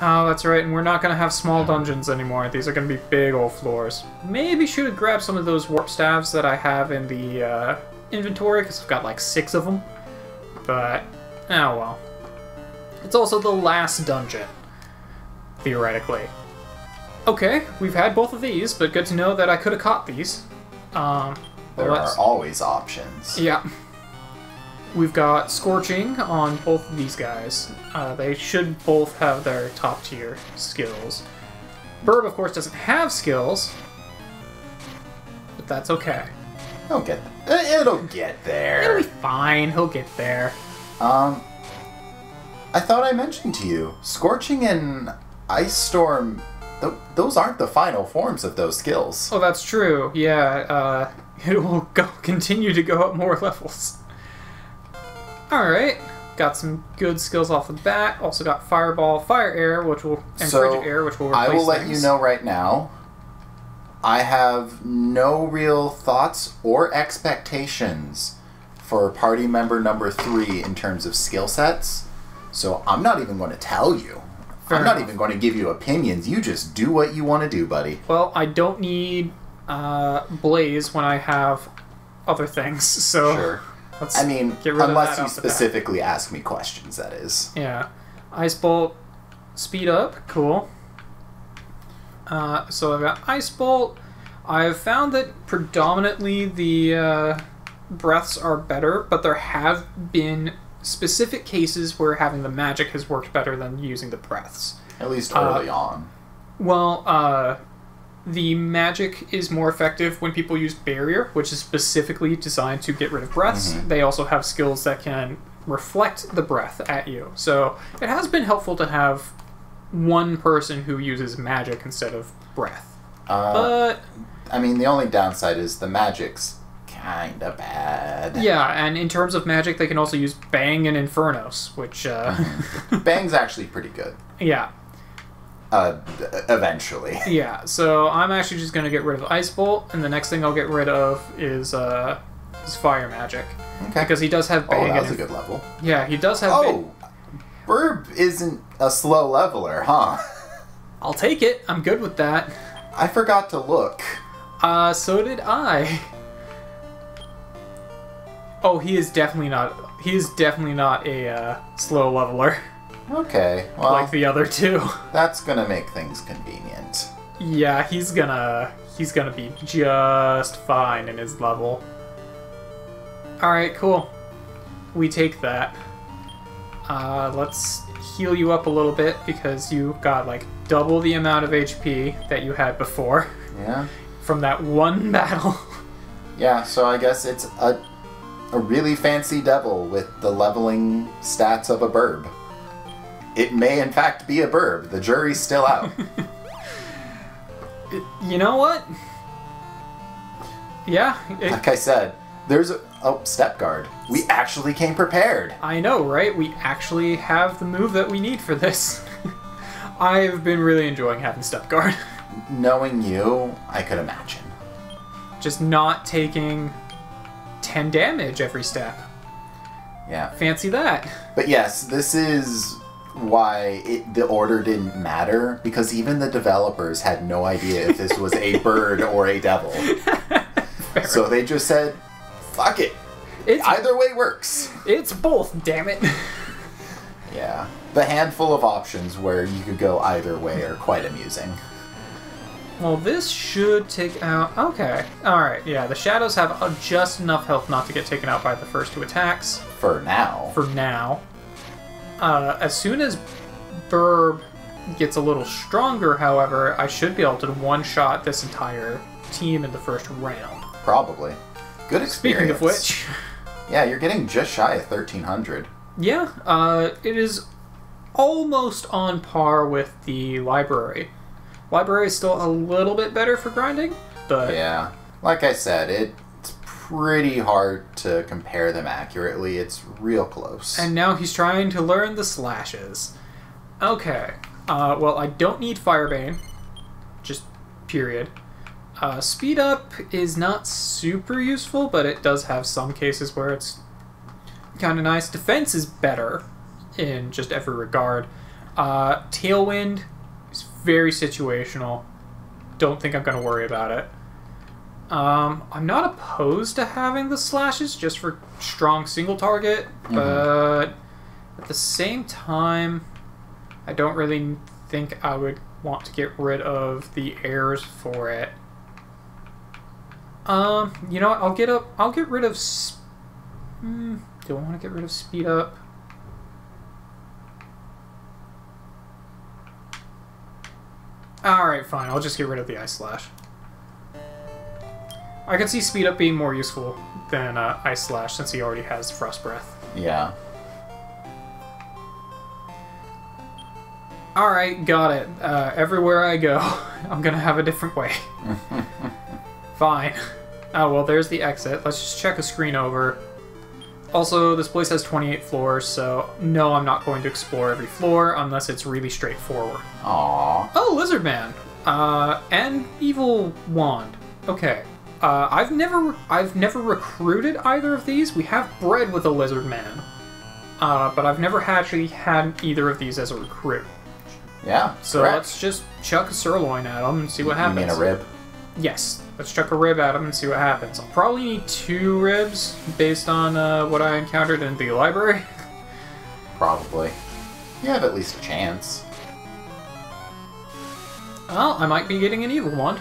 Oh, that's right, and we're not going to have small dungeons anymore. These are going to be big old floors. Maybe should grab some of those warp staves that I have in the inventory, because I've got like 6 of them. But, oh well. It's also the last dungeon, theoretically. Okay, we've had both of these, but good to know that I could have caught these. There are always options. Yeah. We've got Scorching on both of these guys. They should both have their top tier skills. Burb, of course, doesn't have skills, but that's okay. It'll get there. It'll be fine. He'll get there. I thought I mentioned to you, Scorching and Ice Storm, those aren't the final forms of those skills. Oh, that's true. Yeah, it will continue to go up more levels. Alright, got some good skills off the bat. Also got Fireball, Fire Air, and Frigid Air, which will replace I will let things. you know right now, I have no real thoughts or expectations for party member number 3 in terms of skill sets, so I'm not even going to tell you. I'm not even going to give you opinions. You just do what you want to do, buddy. Well, I don't need Blaze when I have other things, so... Sure. Let's get rid of unless that you off the bat. specifically ask me questions, that is. Yeah. Ice Bolt, speed up, cool. So I've got Ice Bolt. I've found that predominantly the breaths are better, but there have been specific cases where having the magic has worked better than using the breaths. At least early on. Well, the magic is more effective when people use Barrier, which is specifically designed to get rid of breaths. Mm-hmm. They also have skills that can reflect the breath at you. So it has been helpful to have one person who uses magic instead of breath. But I mean, the only downside is the magic's kinda bad. yeah, and in terms of magic, they can also use Bang and Infernos, which... Bang's actually pretty good. Yeah. Eventually. Yeah, so I'm actually just going to get rid of Ice Bolt, and the next thing I'll get rid of is Fire Magic. Okay. Because he does have Bang. Oh, that was a good level. Yeah, he does have Bang. Oh! Burb isn't a slow leveler, huh? I'll take it. I'm good with that. I forgot to look. So did I. Oh, he is definitely not a slow leveler. Okay, well, like the other two. that's gonna make things convenient. Yeah, he's gonna be just fine in his level. Alright, cool. We take that. Let's heal you up a little bit because you got like double the amount of HP that you had before. Yeah. From that one battle. Yeah, so I guess it's a really fancy devil with the leveling stats of a burb. It may, in fact, be a burb. The jury's still out. You know what? Yeah. Like I said, there's a... Oh, Step Guard. We actually came prepared. I know, right? We actually have the move that we need for this. I've been really enjoying having Step Guard. Knowing you, I could imagine. Just not taking 10 damage every step. Yeah. Fancy that. But yes, this is why the order didn't matter, because even the developers had no idea if this was a bird or a devil. So they just said, fuck it. Either way works. It's both, damn it. Yeah. The handful of options where you could go either way are quite amusing. Well, this should take out... Okay. Alright, yeah. The shadows have just enough health not to get taken out by the first 2 attacks. For now. For now. As soon as Burb gets a little stronger, however, I should be able to one-shot this entire team in the first round. Probably. Good experience. Speaking of which... Yeah, you're getting just shy of 1,300. Yeah, it is almost on par with the library. Library is still a little bit better for grinding, but... Yeah. Like I said, it's pretty hard to compare them accurately. It's real close. And now he's trying to learn the slashes. Okay. Well, I don't need Firebane. Just period. Speed up is not super useful, but it does have some cases where it's kind of nice. Defense is better in just every regard. Tailwind is very situational. Don't think I'm going to worry about it. I'm not opposed to having the slashes just for strong single target, but at the same time, I don't really think I would want to get rid of the airs for it. You know what? I'll get rid of. Do I want to get rid of speed up? Alright, fine. I'll just get rid of the Ice Slash. I can see speed up being more useful than Ice Slash since he already has Frost Breath. Yeah. Alright, got it. Everywhere I go, I'm gonna have a different way. Fine. Oh, well, there's the exit. Let's just check a screen over. Also, this place has 28 floors, so no, I'm not going to explore every floor unless it's really straightforward. Aww. Oh, Lizard Man. And Evil Wand. Okay. I've never recruited either of these. We have bred with a Lizard Man. But I've never actually had either of these as a recruit. Yeah, so correct. Let's just chuck a sirloin at them and see what happens. You mean a rib? Yes. Let's chuck a rib at them and see what happens. I'll probably need 2 ribs based on what I encountered in the library. Probably. You have at least a chance. Well, I might be getting an Evil Wand.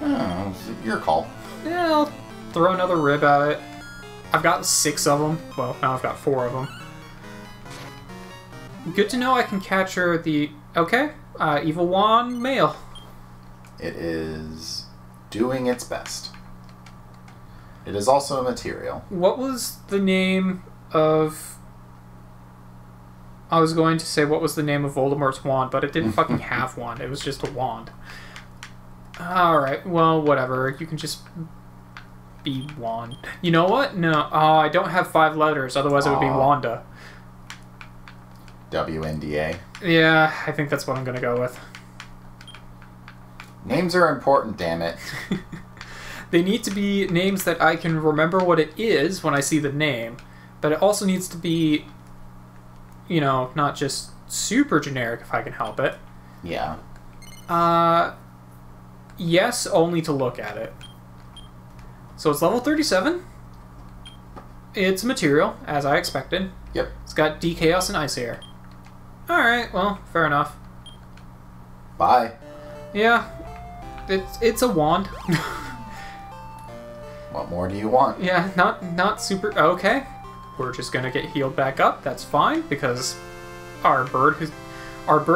Oh, your call. Yeah, I'll throw another rib at it. I've got 6 of them. Well, now I've got 4 of them. Good to know I can capture the... Okay, Evil Wand male. It is doing its best. It is also a material. What was the name of... I was going to say what was the name of Voldemort's wand, but it didn't fucking have one. It was just a wand. Alright, well, whatever. You can just be wand. You know what? No, I don't have 5 letters, otherwise it would be Wanda. WNDA. Yeah, I think that's what I'm gonna go with. Names are important, damn it. They need to be names that I can remember what it is when I see the name, but it also needs to be, you know, not just super generic if I can help it. Yeah. Yes, only to look at it. So it's level 37. It's a material, as I expected. Yep. It's got D-Chaos and Ice Air. Alright, well, fair enough. Bye. Yeah, it's a wand. What more do you want? Yeah, not super... Okay. We're just gonna get healed back up. That's fine, because our bird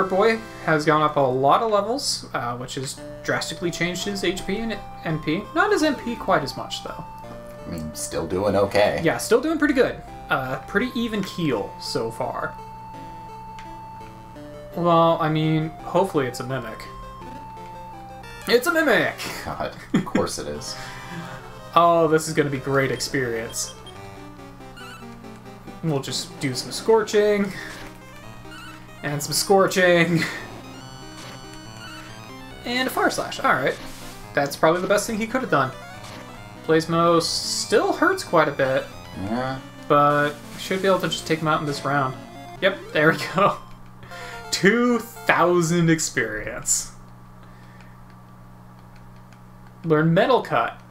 boy has gone up a lot of levels, which has drastically changed his HP and MP. Not his MP quite as much, though. I mean, still doing okay. Yeah, still doing pretty good. Pretty even keel so far. Well, I mean, hopefully it's a mimic. It's a mimic! God, of course it is. Oh, this is going to be great experience. We'll just do some scorching. And some scorching. And a fire slash. Alright. That's probably the best thing he could have done. Plasmo still hurts quite a bit. Yeah. But we should be able to just take him out in this round. Yep, there we go. 2,000 experience. Learn Metal Cut.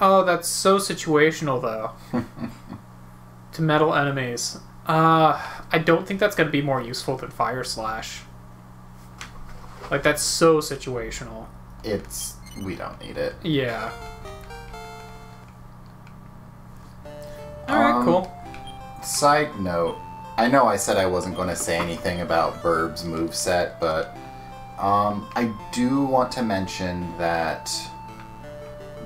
Oh, that's so situational, though. To metal enemies. I don't think that's going to be more useful than Fire Slash. Like, that's so situational. We don't need it. Yeah. Alright, cool. Side note, I know I said I wasn't going to say anything about Burb's moveset, but I do want to mention that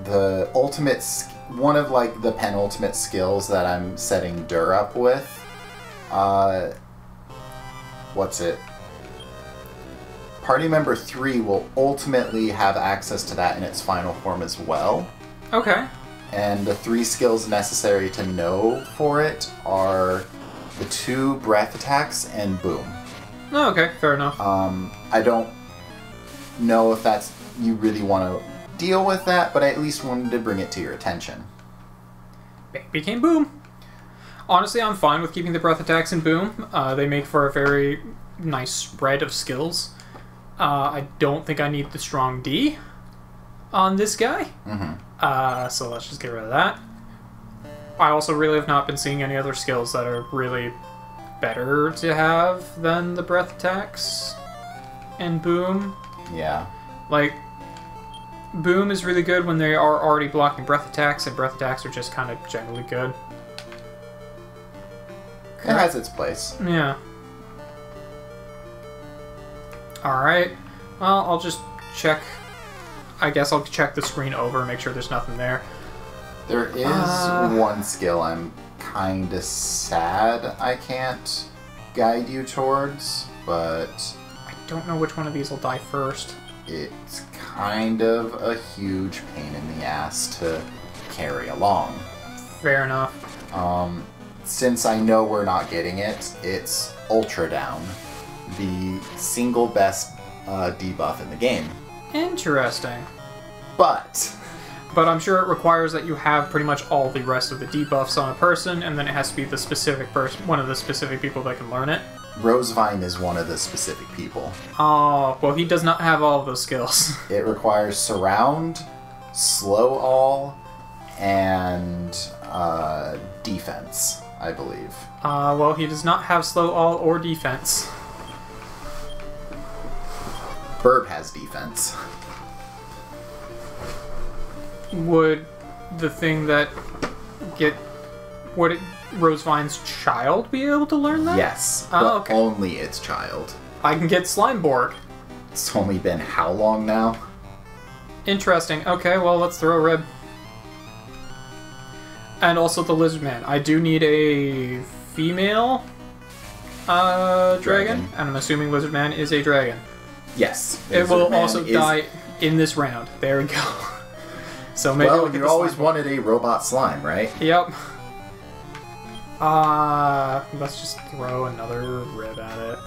the ultimate, one of like the penultimate skills that I'm setting Dur up with, what's it? Party member 3 will ultimately have access to that in its final form as well. Okay. And the 3 skills necessary to know for it are the 2 breath attacks and boom. Oh, okay, fair enough. I don't know if that's you really want to deal with that, but I at least wanted to bring it to your attention. Bang became boom. Honestly, I'm fine with keeping the breath attacks in Boom. They make for a very nice spread of skills. I don't think I need the strong D on this guy. So let's just get rid of that. I also really have not been seeing any other skills that are really better to have than the breath attacks in Boom. Yeah. Like, Boom is really good when they are already blocking breath attacks, and breath attacks are just kind of generally good. It has its place. Yeah. Alright. Well, I'll just check. I guess I'll check the screen over and make sure there's nothing there. There is one skill I'm kind of sad I can't guide you towards, but... I don't know which one of these will die first. It's kind of a huge pain in the ass to carry along. Fair enough. Since I know we're not getting it, it's Ultra Down, the single best debuff in the game. Interesting. But I'm sure it requires that you have pretty much all the rest of the debuffs on a person, and then it has to be the specific person, one of the specific people that can learn it. Rosevine is one of the specific people. Oh, well, he does not have all of those skills. It requires Surround, Slow All, and Defense, I believe. Well, he does not have Slow All or Defense. Burb has Defense. Would the thing that would Rosevine's child be able to learn that? Yes, Oh, but okay. only its child. I can get Slimeborg. It's only been how long now? Interesting. Okay, well, let's throw a rib. And also the Lizard Man. I do need a female dragon, and I'm assuming Lizard Man is a dragon. Yes. It will Lizard Man also is... die in this round. There we go. So maybe well, we'll get you the always Slimeborg. wanted a robot slime, right? Yep. Let's just throw another rib at it.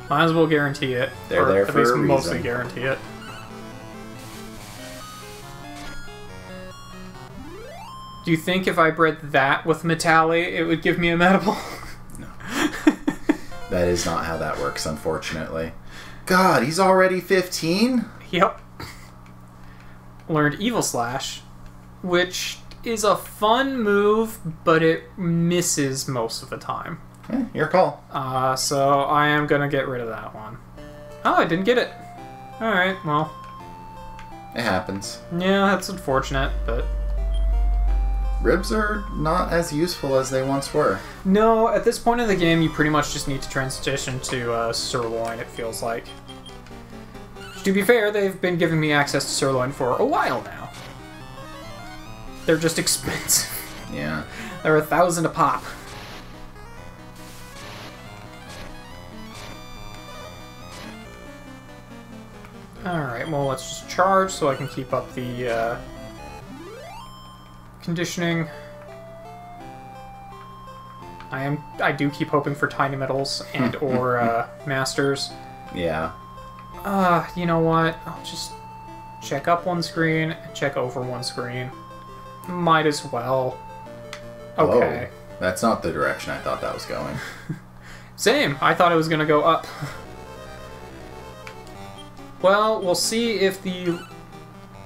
Might as well guarantee it. They're or there at for least a mostly reason. guarantee it. Do you think if I bred that with Metali, it would give me a Mediball? No. That is not how that works, unfortunately. God, he's already 15? Yep. Learned Evil Slash, which is a fun move, but it misses most of the time. Your call. So I am gonna get rid of that one. Oh, I didn't get it. Alright, well. It happens. Yeah, that's unfortunate, but... Ribs are not as useful as they once were. No, at this point in the game, you pretty much just need to transition to Sirloin, it feels like. To be fair, they've been giving me access to Sirloin for a while now. They're just expensive. Yeah. They're 1,000 a pop. Alright, well, let's just charge so I can keep up the conditioning. I do keep hoping for tiny metals and or masters. Yeah. You know what? I'll just check up one screen and check over one screen. Might as well. Okay. Whoa. That's not the direction I thought that was going. Same. I thought it was gonna go up. Well, we'll see if the...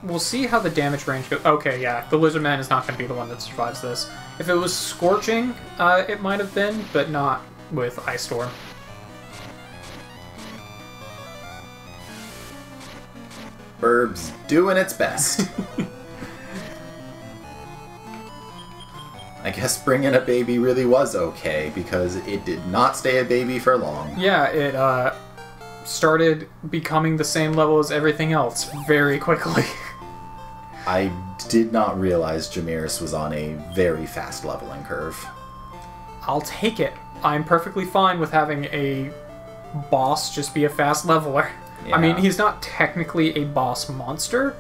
We'll see how the damage range goes. Okay, yeah. The Lizard Man is not going to be the one that survives this. If it was Scorching, it might have been, but not with Ice Storm. Burb's doing its best. I guess bringing a baby really was okay, because it did not stay a baby for long. Yeah, it started becoming the same level as everything else very quickly. I did not realize Jamiris was on a very fast leveling curve. I'll take it. I'm perfectly fine with having a boss just be a fast leveler. Yeah. I mean, he's not technically a boss monster.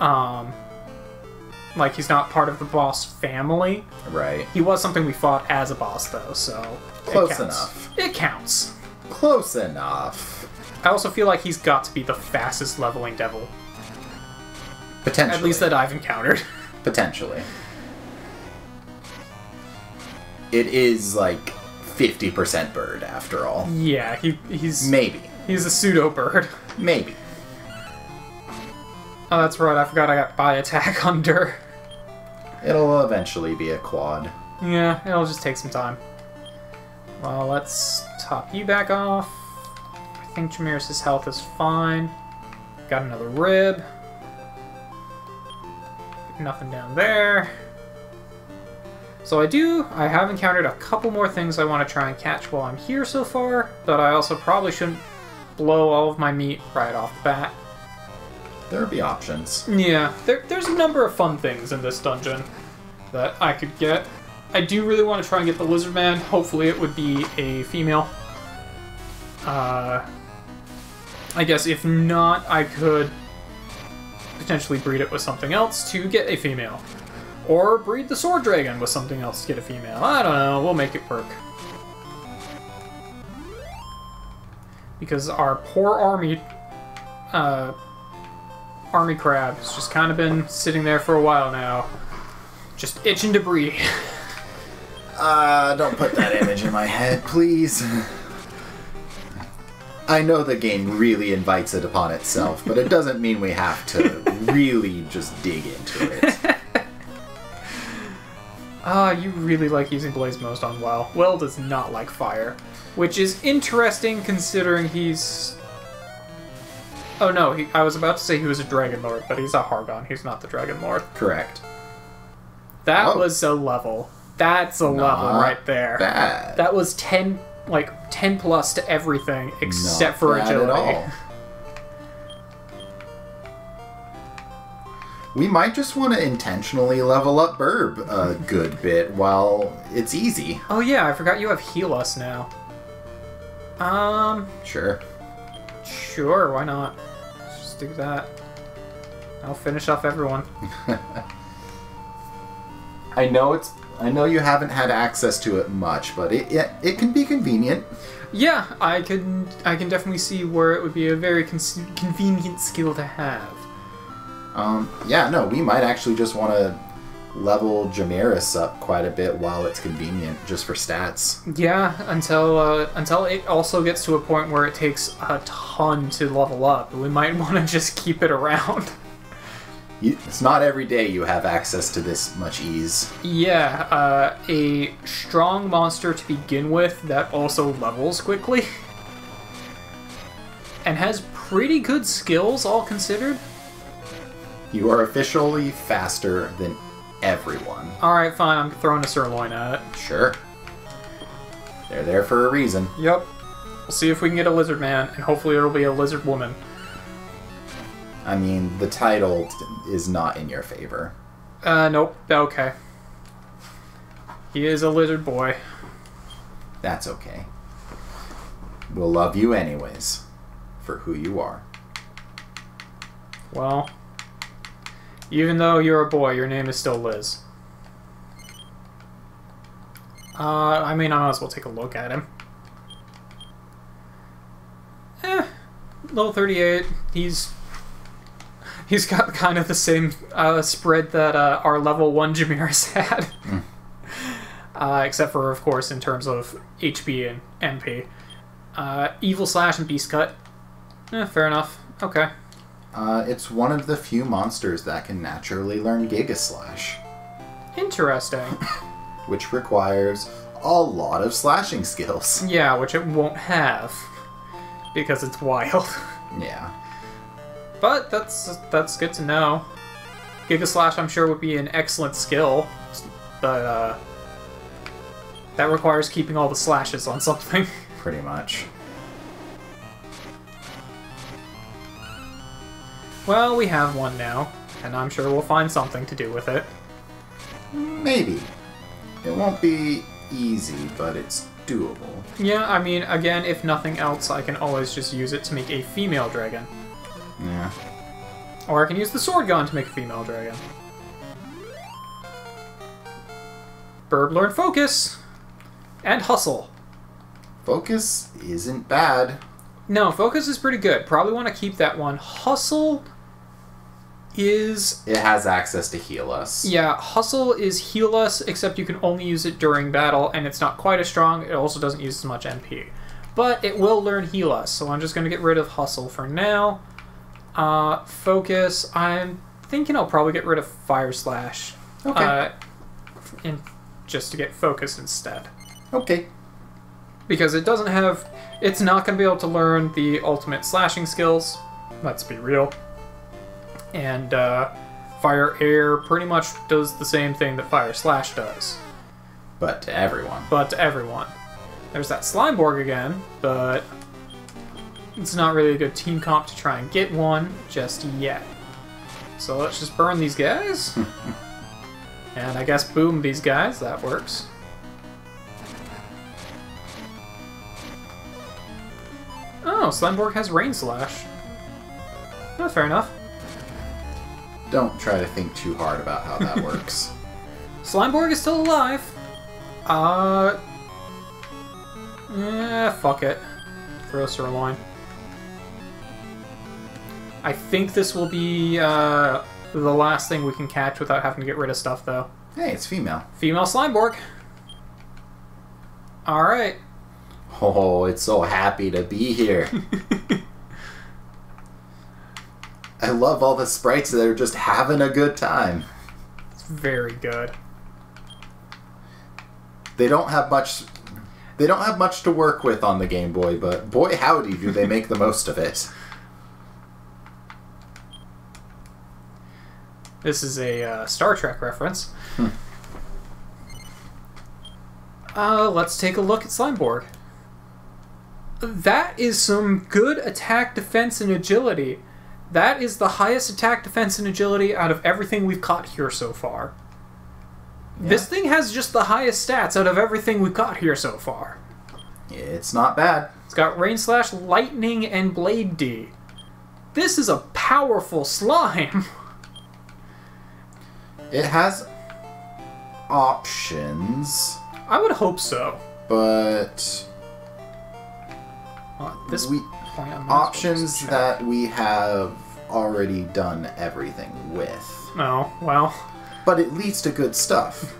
Like, he's not part of the boss family. Right. He was something we fought as a boss, though, so... Close enough. It counts. Close enough. I also feel like he's got to be the fastest leveling devil. Potentially. At least that I've encountered. Potentially. it is like 50% bird after all. Yeah, he's... Maybe. He's a pseudo-bird. Maybe. Oh, that's right, I forgot I got by attack under. It'll eventually be a quad. Yeah, it'll just take some time. Well, let's top you back off. I think Jamirus' health is fine. Got another rib. Nothing down there. So I have encountered a couple more things I want to try and catch while I'm here so far, but I also probably shouldn't blow all of my meat right off the bat. There'll be options. Yeah, there's a number of fun things in this dungeon that I could get. I do really want to try and get the Lizard Man. Hopefully it would be a female. I guess if not, I could potentially breed it with something else to get a female. Or breed the Sword Dragon with something else to get a female. I don't know, we'll make it work. Because our poor army crab has just kind of been sitting there for a while now. Just itching to breed. Don't put that image in my head, please. I know the game really invites it upon itself, but it doesn't mean we have to really just dig into it. You really like using Blaze Most on Well. Well does not like fire. Which is interesting considering he's... Oh no, I was about to say he was a Dragon Lord, but he's a Hargon. He's not the Dragon Lord. Correct. That was a level. That's a level right there. Bad. That was 10 plus to everything except for agility. At all. We might just want to intentionally level up Burb a good bit while it's easy. Oh yeah, I forgot you have Heal Us now. Sure. Sure, why not? Let's just do that. I'll finish off everyone. I know you haven't had access to it much, but it can be convenient. Yeah, I can definitely see where it would be a very convenient skill to have. Yeah, no, we might actually just want to level Jamirus up quite a bit while it's convenient, just for stats. Yeah, until it also gets to a point where it takes a ton to level up. We might want to just keep it around. It's not every day you have access to this much ease. Yeah, a strong monster to begin with that also levels quickly. And has pretty good skills, all considered. You are officially faster than everyone. Alright, fine, I'm throwing a sirloin at it. Sure. They're there for a reason. Yep. We'll see if we can get a lizard man, and hopefully it'll be a lizard woman. I mean, the title is not in your favor. Nope. Okay. He is a lizard boy. That's okay. We'll love you anyways, for who you are. Well, even though you're a boy, your name is still Liz. I mean, I might as well take a look at him. Level 38. He's got kind of the same spread that our level 1 Jamirus had. Except for, of course, in terms of HP and MP. Evil Slash and Beast Cut. Fair enough. Okay. It's one of the few monsters that can naturally learn Giga Slash. Interesting. Which requires a lot of slashing skills. Yeah, which it won't have. Because it's wild. Yeah. But that's good to know. Giga Slash, I'm sure, would be an excellent skill. But, that requires keeping all the slashes on something. Pretty much. Well, we have one now, and I'm sure we'll find something to do with it. Maybe. It won't be easy, but it's doable. Yeah, I mean, again, if nothing else, I can always just use it to make a female dragon. Yeah. Or I can use the sword gun to make a female dragon. Burb learn Focus! And Hustle. Focus isn't bad. No, Focus is pretty good. Probably want to keep that one. Hustle is... It has access to heal us. Yeah, Hustle is heal us, except you can only use it during battle, and it's not quite as strong. It also doesn't use as much MP. But it will learn heal us, so I'm just going to get rid of Hustle for now. Focus, I'm thinking I'll probably get rid of Fire Slash. Okay. Just to get Focus instead. Okay. Because it doesn't have... It's not going to be able to learn the ultimate slashing skills. Let's be real. And Fire Air pretty much does the same thing that Fire Slash does. But to everyone. But to everyone. There's that Slimeborg again, but it's not really a good team comp to try and get one just yet. So let's just burn these guys. And I guess boom these guys, that works. Oh, Slimeborg has Rain Slash. Oh, fair enough. Don't try to think too hard about how that works. Slimeborg is still alive. Fuck it. Throw Sirloin. I think this will be the last thing we can catch without having to get rid of stuff, though. Hey, it's female. Female Slimeborg. Alright. Oh, it's so happy to be here. I love all the sprites that are just having a good time. It's very good. They don't have much to work with on the Game Boy, but boy howdy do they make the most of it. This is a Star Trek reference. Let's take a look at Slimeborg. That is some good attack, defense, and agility. That is the highest attack, defense, and agility out of everything we've caught here so far. Yeah. This thing has just the highest stats out of everything we've got here so far. It's not bad. It's got Rain Slash, Lightning, and Blade D. This is a powerful slime. It has options. I would hope so. But at this point, options that we have already done everything with. Oh, well. But it leads to good stuff.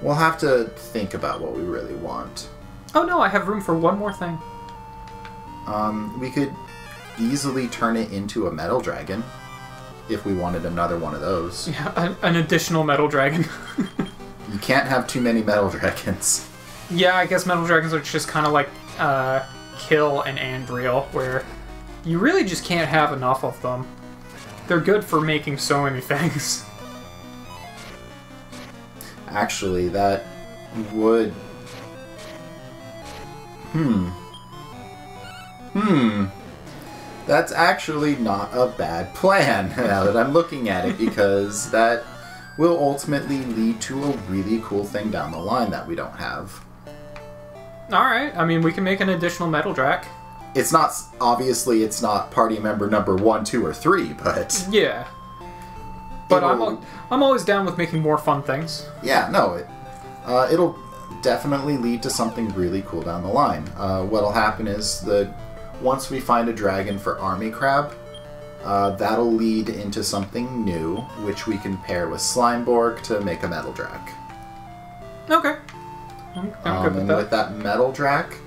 We'll have to think about what we really want. Oh no, I have room for one more thing. We could easily turn it into a metal dragon. If we wanted another one of those. Yeah, an additional metal dragon. You can't have too many metal dragons. Yeah, I guess metal dragons are just kind of like Kill and Andriel, where you really just can't have enough of them. They're good for making so many things. Actually, that would... That's actually not a bad plan, now that I'm looking at it, because that will ultimately lead to a really cool thing down the line that we don't have. Alright, I mean, we can make an additional metal drac. It's not, obviously, it's not party member number 1, 2, or 3, but... Yeah. But I'm always down with making more fun things. Yeah, no, it'll definitely lead to something really cool down the line. What'll happen is that once we find a dragon for Army Crab, that'll lead into something new, which we can pair with Slimeborg to make a Metal Drac. Okay. I'm good with that. With that Metal Drac,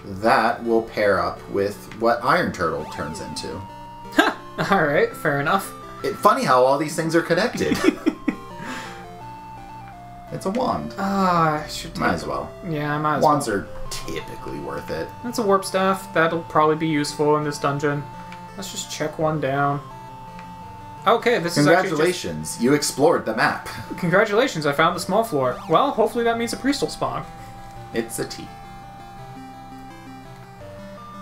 that will pair up with what Iron Turtle turns into. Alright, fair enough. It's funny how all these things are connected. It's a wand. I should might as well. Yeah, I might as well. Wands are typically worth it. That's a warp staff. That'll probably be useful in this dungeon. Let's just check one down. Okay, this is actually Congratulations, you explored the map. Congratulations, I found the small floor. Well, hopefully that means a priest will spawn. It's a T.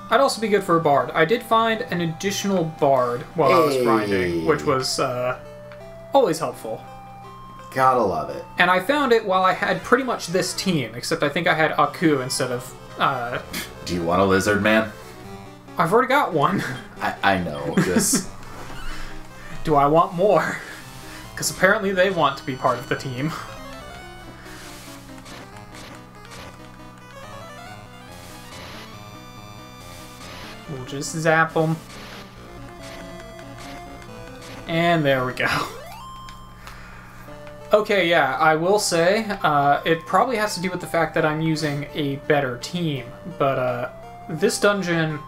I'd also be good for a bard. I did find an additional bard while I was grinding, which was always helpful. Gotta love it. And I found it while I had pretty much this team, except I think I had Aku instead of... Do you want a lizard man? I've already got one. I know, just... Do I want more? Because apparently they want to be part of the team. We'll just zap them. And there we go. Okay, yeah, I will say, it probably has to do with the fact that I'm using a better team, but this dungeon,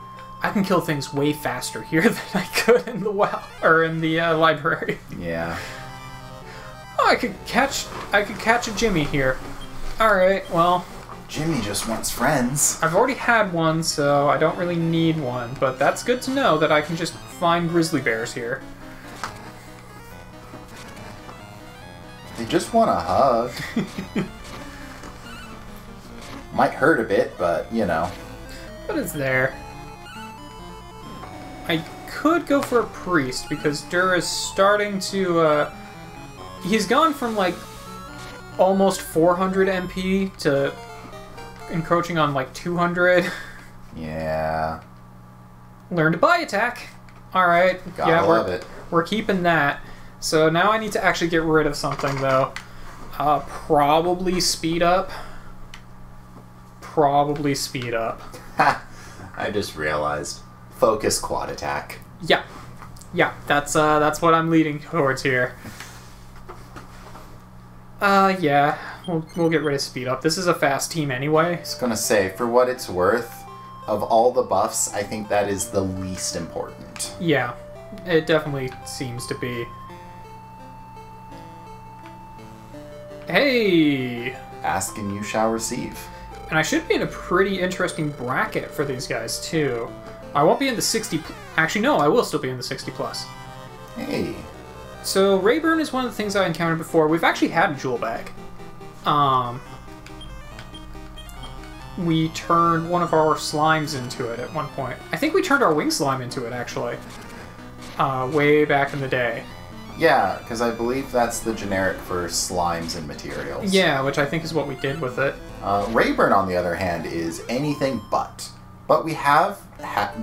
I can kill things way faster here than I could in the library. Yeah. Oh, I could catch a Jimmy here. Alright, well... Jimmy just wants friends. I've already had one, so I don't really need one, but that's good to know that I can just find grizzly bears here. They just want a hug. Might hurt a bit, but, you know. But it's there. I could go for a priest, because Dur is starting to, he's gone from, like, almost 400 MP to encroaching on, like, 200. Yeah. Learn to buy attack. Alright. Gotta love it. We're keeping that. So now I need to actually get rid of something, though. Probably speed up. Probably speed up. Ha! I just realized. Focus quad attack. Yeah. Yeah, that's what I'm leading towards here. Yeah. We'll get rid of speed up. This is a fast team anyway. I was gonna say, for what it's worth, of all the buffs, I think that is the least important. Yeah. It definitely seems to be. Hey! Ask and you shall receive. And I should be in a pretty interesting bracket for these guys, too. I won't be in the 60... Actually, no, I will still be in the 60 plus. Hey. So, Rayburn is one of the things I encountered before. We've actually had a jewel bag. We turned one of our slimes into it at one point. I think we turned our wing slime into it, actually. Way back in the day. Yeah, because I believe that's the generic for slimes and materials. Yeah, which I think is what we did with it. Rayburn, on the other hand, is anything but. But we have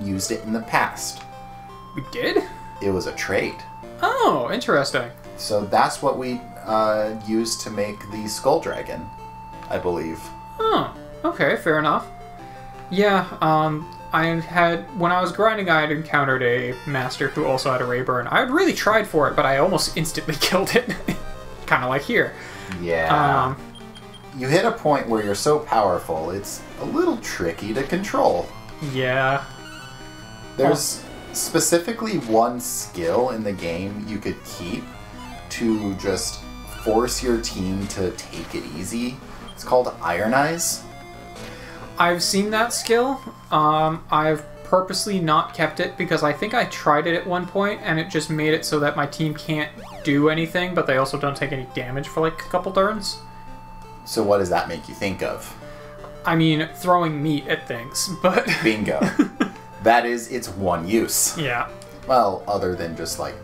used it in the past. We did? It was a trade. Oh, interesting. So that's what we used to make the Skull Dragon, I believe. Oh, okay, fair enough. Yeah, when I was grinding, I had encountered a master who also had a Rayburn. I had really tried for it, but I almost instantly killed it. Kind of like here. Yeah. You hit a point where you're so powerful, it's a little tricky to control. Yeah. There's specifically one skill in the game you could keep to just force your team to take it easy. It's called Iron Eyes. I've seen that skill. I've purposely not kept it because I think I tried it at one point and it just made it so that my team can't do anything, but they also don't take any damage for like a couple turns. So what does that make you think of? I mean, throwing meat at things, but... Bingo. That is its one use. Yeah. Well, other than just like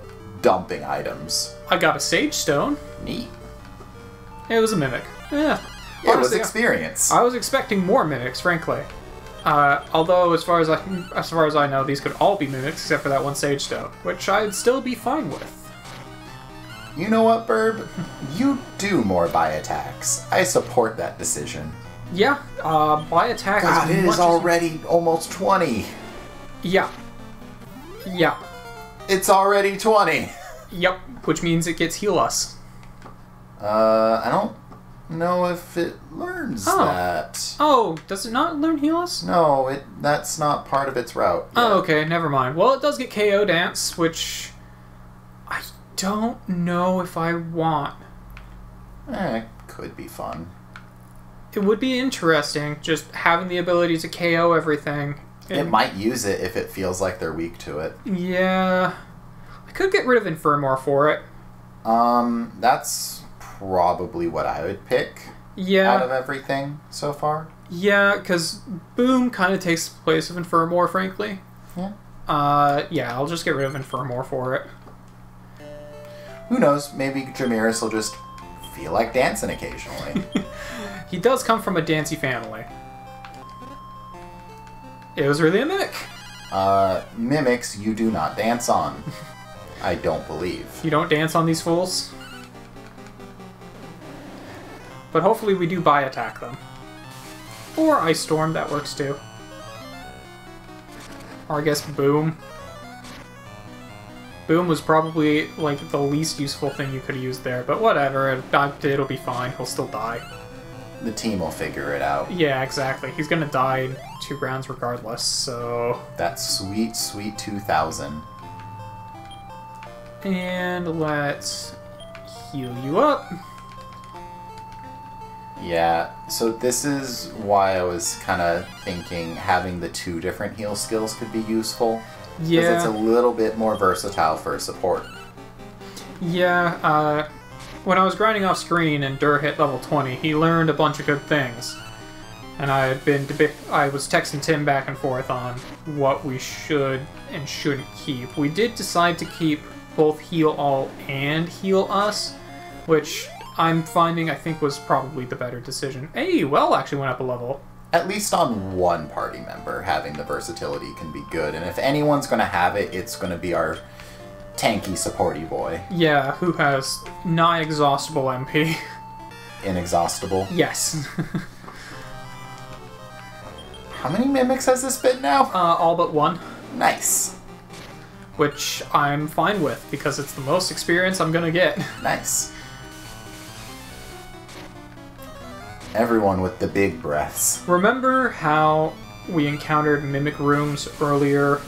dumping items. I got a Sage Stone. Neat. It was a Mimic. Yeah. It was experience. I was expecting more Mimics, frankly. Although, as far as I know, these could all be Mimics except for that one Sage Stone, which I'd still be fine with. You know what, Burb? You do more buy attacks. I support that decision. Yeah, buy attack God, it is already almost 20. Yeah. Yeah. It's already 20. Yep, which means it gets heal us. I don't know if it learns that. Oh, does it not learn heal us? No, that's not part of its route yet. Oh, okay, never mind. Well, it does get KO Dance, which I don't know if I want. It could be fun. It would be interesting, just having the ability to KO everything. It might use it if it feels like they're weak to it. Yeah. I could get rid of Infirmore for it. That's probably what I would pick. Yeah. Out of everything so far. Yeah, because Boom kind of takes the place of Infirmore, frankly. Yeah. Yeah, I'll just get rid of Infirmore for it. Who knows? Maybe Jamiris will just feel like dancing occasionally. He does come from a dancy family. It was really a Mimic. Mimics you do not dance on. I don't believe. You don't dance on these fools? But hopefully we do buy attack them. Or Ice Storm, that works too. Or I guess Boom. Boom was probably, like, the least useful thing you could have used there, but whatever, it'll be fine, he'll still die. The team will figure it out. Yeah, exactly. He's gonna die in 2 rounds regardless, so... That's sweet, sweet 2,000. And let's heal you up. Yeah, so this is why I was kind of thinking having the 2 different heal skills could be useful. Because Yeah. it's a little bit more versatile for support. Yeah, when I was grinding off screen and Dur hit level 20, he learned a bunch of good things. And I was texting Tim back and forth on what we should and shouldn't keep. We did decide to keep both Heal All and Heal Us, which I'm finding I think was probably the better decision. Hey, Well actually went up a level. At least on one party member, having the versatility can be good. And if anyone's going to have it, it's going to be our tanky, supporty boy. Yeah, who has nigh exhaustible MP. Inexhaustible. Yes. How many mimics has this been now? All but 1. Nice. Which I'm fine with, because it's the most experience I'm gonna get. Nice. Everyone with the big breaths. Remember how we encountered mimic rooms earlier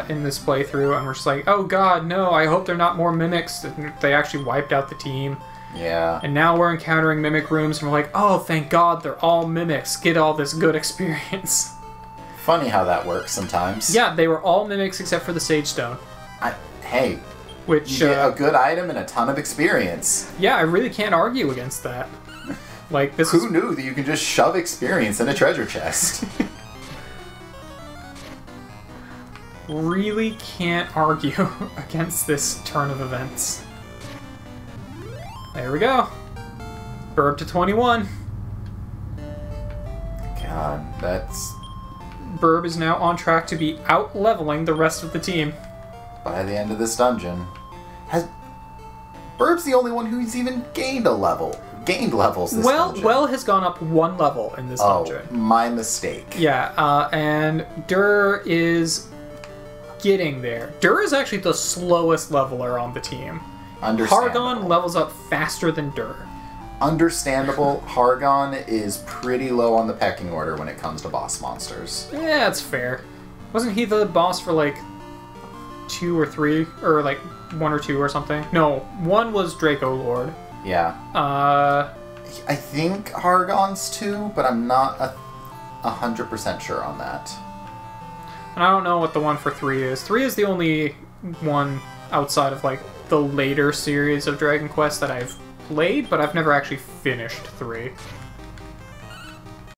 in this playthrough, and we're just like, oh god, no, I hope they're not more mimics. And they actually wiped out the team. Yeah. And now we're encountering mimic rooms, and we're like, oh, thank god, they're all mimics. Get all this good experience. Funny how that works sometimes. Yeah, they were all mimics except for the Sage Stone. Hey, Which, you get a good item and a ton of experience. yeah, I really can't argue against that. Like, this Who knew that you can just shove experience in a treasure chest? really can't argue against this turn of events. There we go. Burb to 21. God, that's... Burb is now on track to be out-leveling the rest of the team. By the end of this dungeon. Burb's the only one who's even gained levels this dungeon. Well has gone up 1 level in this dungeon. Oh, my mistake. Yeah, and Dur is getting there. Dur is actually the slowest leveler on the team. Understandable. Hargon levels up faster than Dur. Understandable. Hargon is pretty low on the pecking order when it comes to boss monsters. Yeah, that's fair. Wasn't he the boss for like 2 or 3, or like 1 or 2 or something? No, 1 was Draco Lord. Yeah. I think Hargon's 2, but I'm not 100% sure on that. And I don't know what the one for 3 is. 3 is the only one outside of like the later series of Dragon Quest that I've played, but I've never actually finished 3.